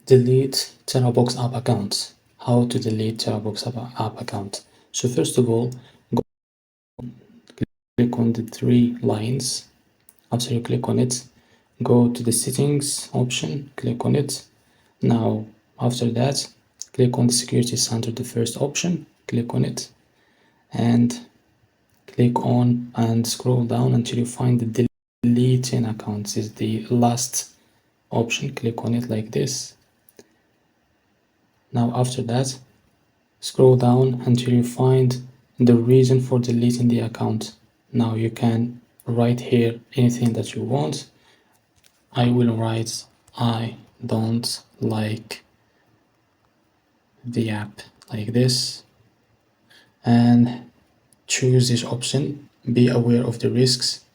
delete Terabox app account. How to delete Terabox app account. So first of all, click on the three lines. After you click on it, go to the settings option, click on it. Now after that, click on the security center, the first option, click on it, and click on and scroll down until you find the deleting accounts is the last option. Click on it like this. Now after that, scroll down until you find the reason for deleting the account. Now you can write here anything that you want. I will write I don't like the app like this, and choose this option. Be aware of the risks.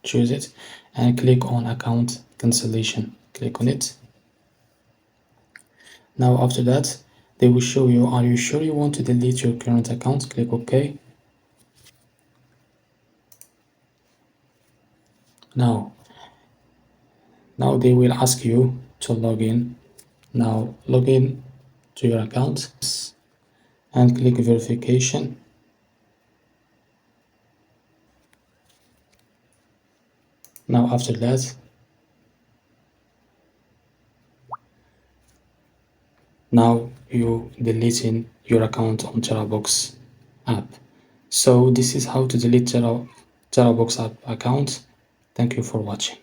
Choose it and click on account cancellation. Click on it. Now after that, they will show you, are you sure you want to delete your current account? Click OK. Now they will ask you to log in. Now log in to your account and click verification. Now after that, now you deleting your account on Terabox app. So this is how to delete Terabox app account. Thank you for watching.